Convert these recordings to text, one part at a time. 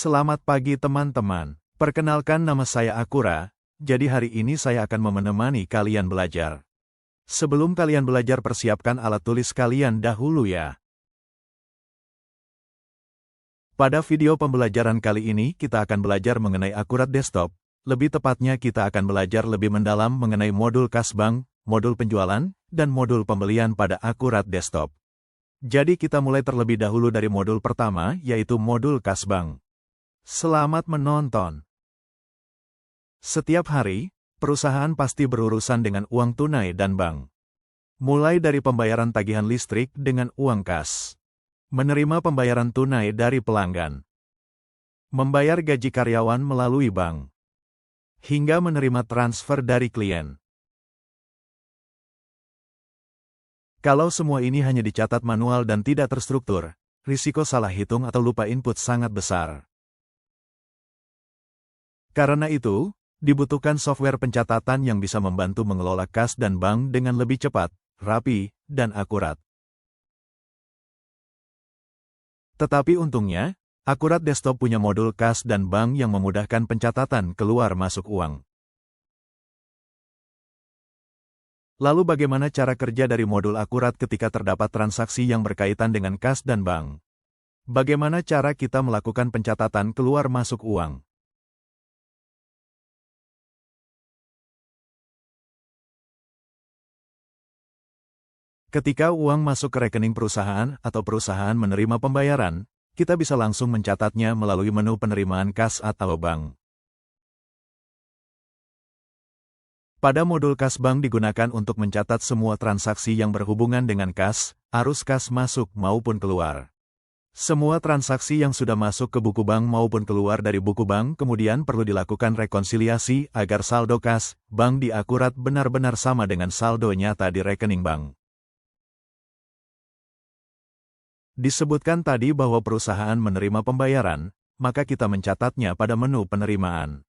Selamat pagi teman-teman. Perkenalkan nama saya Akura, jadi hari ini saya akan menemani kalian belajar. Sebelum kalian belajar persiapkan alat tulis kalian dahulu ya. Pada video pembelajaran kali ini kita akan belajar mengenai Akurat Desktop. Lebih tepatnya kita akan belajar lebih mendalam mengenai modul kas bank, modul penjualan, dan modul pembelian pada Akurat Desktop. Jadi kita mulai terlebih dahulu dari modul pertama, yaitu modul kas bank. Selamat menonton. Setiap hari, perusahaan pasti berurusan dengan uang tunai dan bank. Mulai dari pembayaran tagihan listrik dengan uang kas, menerima pembayaran tunai dari pelanggan, membayar gaji karyawan melalui bank, hingga menerima transfer dari klien. Kalau semua ini hanya dicatat manual dan tidak terstruktur, risiko salah hitung atau lupa input sangat besar. Karena itu, dibutuhkan software pencatatan yang bisa membantu mengelola kas dan bank dengan lebih cepat, rapi, dan akurat. Tetapi untungnya, Akurat Desktop punya modul kas dan bank yang memudahkan pencatatan keluar masuk uang. Lalu bagaimana cara kerja dari modul Akurat ketika terdapat transaksi yang berkaitan dengan kas dan bank? Bagaimana cara kita melakukan pencatatan keluar masuk uang? Ketika uang masuk ke rekening perusahaan atau perusahaan menerima pembayaran, kita bisa langsung mencatatnya melalui menu penerimaan kas atau bank. Pada modul kas bank digunakan untuk mencatat semua transaksi yang berhubungan dengan kas, arus kas masuk maupun keluar. Semua transaksi yang sudah masuk ke buku bank maupun keluar dari buku bank kemudian perlu dilakukan rekonsiliasi agar saldo kas bank di Akurat benar-benar sama dengan saldo nyata di rekening bank. Disebutkan tadi bahwa perusahaan menerima pembayaran, maka kita mencatatnya pada menu penerimaan.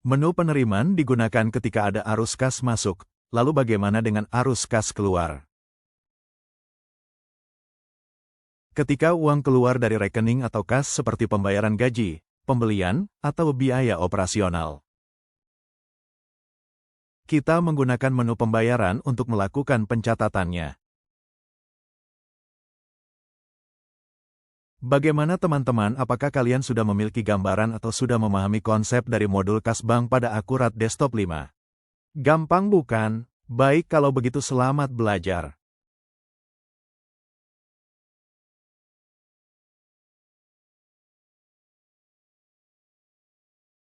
Menu penerimaan digunakan ketika ada arus kas masuk, lalu bagaimana dengan arus kas keluar? Ketika uang keluar dari rekening atau kas seperti pembayaran gaji, pembelian, atau biaya operasional. Kita menggunakan menu pembayaran untuk melakukan pencatatannya. Bagaimana teman-teman, apakah kalian sudah memiliki gambaran atau sudah memahami konsep dari modul kas bank pada Akurat Desktop 5? Gampang bukan? Baik, kalau begitu selamat belajar.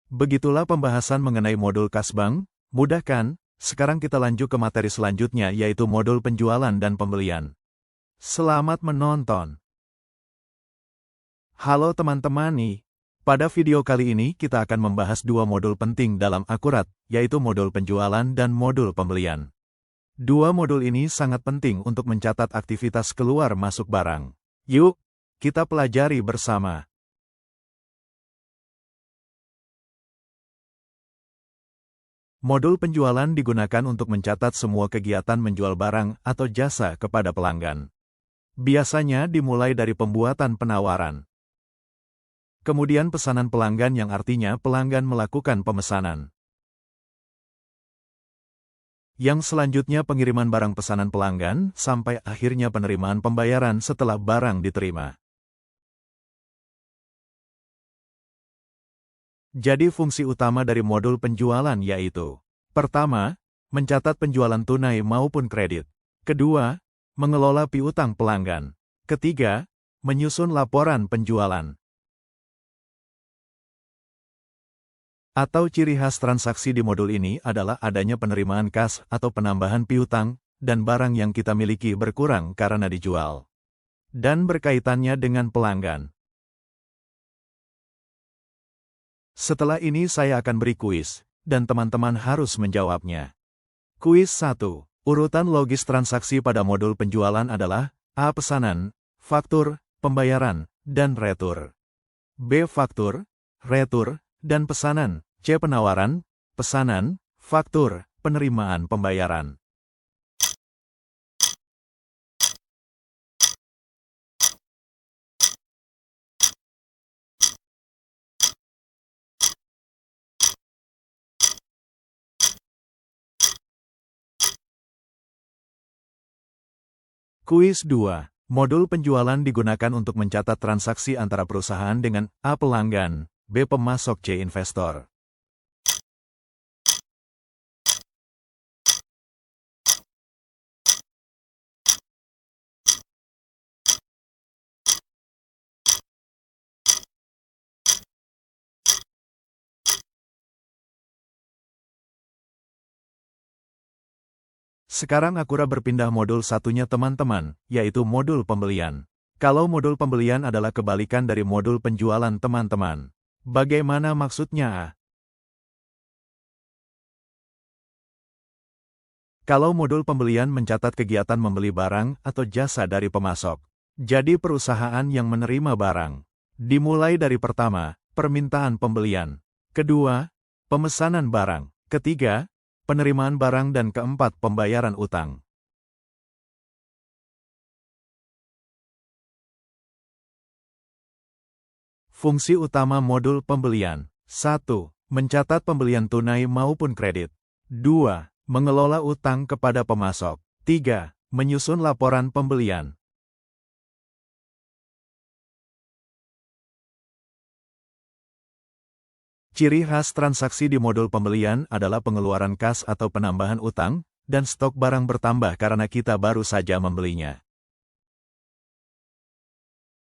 Begitulah pembahasan mengenai modul kas bank. Mudah kan? Sekarang kita lanjut ke materi selanjutnya, yaitu modul penjualan dan pembelian. Selamat menonton. Halo teman-teman nih. Pada video kali ini kita akan membahas dua modul penting dalam Akurat, yaitu modul penjualan dan modul pembelian. Dua modul ini sangat penting untuk mencatat aktivitas keluar masuk barang. Yuk, kita pelajari bersama. Modul penjualan digunakan untuk mencatat semua kegiatan menjual barang atau jasa kepada pelanggan. Biasanya dimulai dari pembuatan penawaran. Kemudian pesanan pelanggan yang artinya pelanggan melakukan pemesanan. Yang selanjutnya pengiriman barang pesanan pelanggan sampai akhirnya penerimaan pembayaran setelah barang diterima. Jadi fungsi utama dari modul penjualan yaitu: pertama, mencatat penjualan tunai maupun kredit. Kedua, mengelola piutang pelanggan. Ketiga, menyusun laporan penjualan. Atau ciri khas transaksi di modul ini adalah adanya penerimaan kas atau penambahan piutang, dan barang yang kita miliki berkurang karena dijual. Dan berkaitannya dengan pelanggan. Setelah ini saya akan beri kuis, dan teman-teman harus menjawabnya. Kuis 1. Urutan logis transaksi pada modul penjualan adalah: A. Pesanan, faktur, pembayaran, dan retur. B. Faktur, retur, dan pesanan. C. Penawaran, pesanan, faktur, penerimaan pembayaran. Kuis 2. Modul penjualan digunakan untuk mencatat transaksi antara perusahaan dengan A. Pelanggan, B. Pemasok, C. Investor. Sekarang Akura berpindah modul satunya teman-teman, yaitu modul pembelian. Kalau modul pembelian adalah kebalikan dari modul penjualan teman-teman. Bagaimana maksudnya? Kalau modul pembelian mencatat kegiatan membeli barang atau jasa dari pemasok. Jadi perusahaan yang menerima barang. Dimulai dari pertama, permintaan pembelian. Kedua, pemesanan barang. Ketiga, penerimaan barang, dan keempat, pembayaran utang. Fungsi utama modul pembelian. 1. Mencatat pembelian tunai maupun kredit. 2. Mengelola utang kepada pemasok. 3. Menyusun laporan pembelian. Ciri khas transaksi di modul pembelian adalah pengeluaran kas atau penambahan utang, dan stok barang bertambah karena kita baru saja membelinya.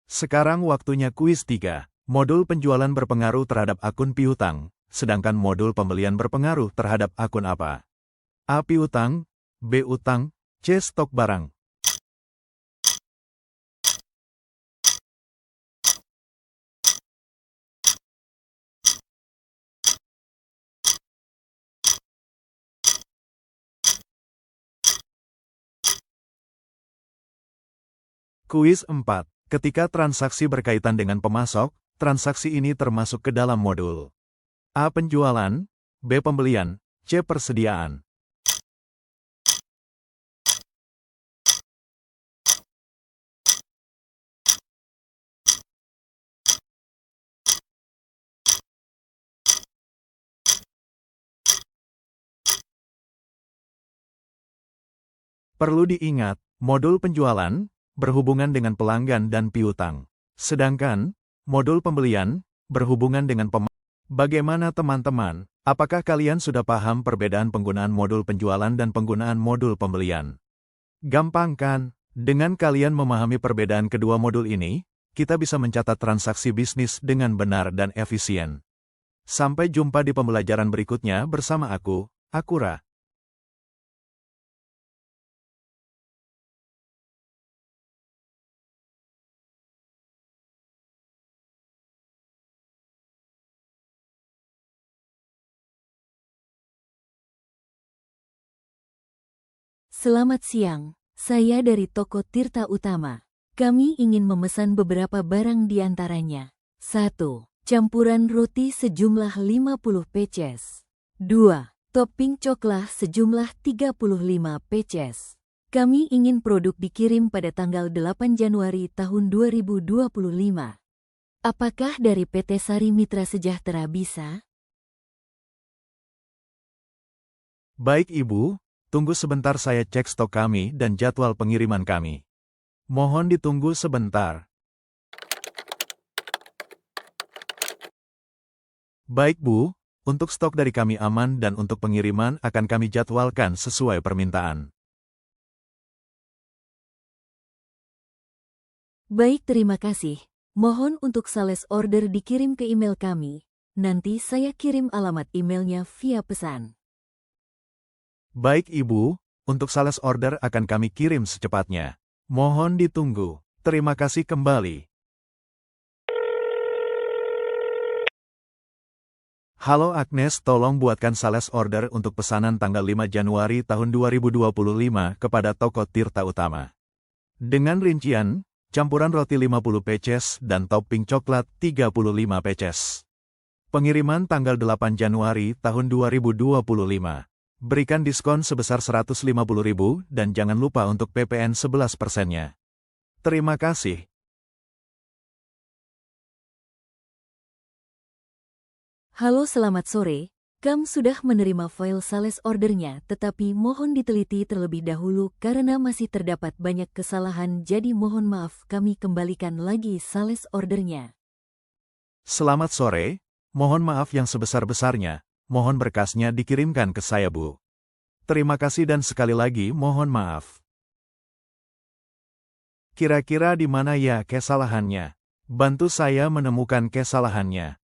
Sekarang waktunya kuis 3. Modul penjualan berpengaruh terhadap akun piutang, sedangkan modul pembelian berpengaruh terhadap akun apa? A. Piutang, B. Utang, C. Stok barang. Kuis 4. Ketika transaksi berkaitan dengan pemasok, transaksi ini termasuk ke dalam modul A. Penjualan, B. Pembelian, C. Persediaan. Perlu diingat, modul penjualan berhubungan dengan pelanggan dan piutang. Sedangkan, modul pembelian berhubungan dengan pemasok. Bagaimana teman-teman? Apakah kalian sudah paham perbedaan penggunaan modul penjualan dan penggunaan modul pembelian? Gampang kan? Dengan kalian memahami perbedaan kedua modul ini, kita bisa mencatat transaksi bisnis dengan benar dan efisien. Sampai jumpa di pembelajaran berikutnya bersama aku, Akura. Selamat siang, saya dari toko Tirta Utama. Kami ingin memesan beberapa barang di antaranya. 1. Campuran roti sejumlah 50 pieces. 2. Topping coklat sejumlah 35 pieces. Kami ingin produk dikirim pada tanggal 8 Januari tahun 2025. Apakah dari PT Sari Mitra Sejahtera bisa? Baik Ibu, tunggu sebentar, saya cek stok kami dan jadwal pengiriman kami. Mohon ditunggu sebentar. Baik Bu, untuk stok dari kami aman dan untuk pengiriman akan kami jadwalkan sesuai permintaan. Baik, terima kasih. Mohon untuk sales order dikirim ke email kami. Nanti saya kirim alamat emailnya via pesan. Baik Ibu, untuk sales order akan kami kirim secepatnya. Mohon ditunggu. Terima kasih kembali. Halo Agnes, tolong buatkan sales order untuk pesanan tanggal 5 Januari tahun 2025 kepada toko Tirta Utama. Dengan rincian, campuran roti 50 pieces dan topping coklat 35 pieces. Pengiriman tanggal 8 Januari tahun 2025. Berikan diskon sebesar 150.000 dan jangan lupa untuk PPN 11%-nya. Terima kasih. Halo, selamat sore. Kami sudah menerima file sales ordernya, tetapi mohon diteliti terlebih dahulu karena masih terdapat banyak kesalahan, jadi mohon maaf, kami kembalikan lagi sales ordernya. Selamat sore, mohon maaf yang sebesar-besarnya, mohon berkasnya dikirimkan ke saya, Bu. Terima kasih dan sekali lagi mohon maaf. Kira-kira di mana ya kesalahannya? Bantu saya menemukan kesalahannya.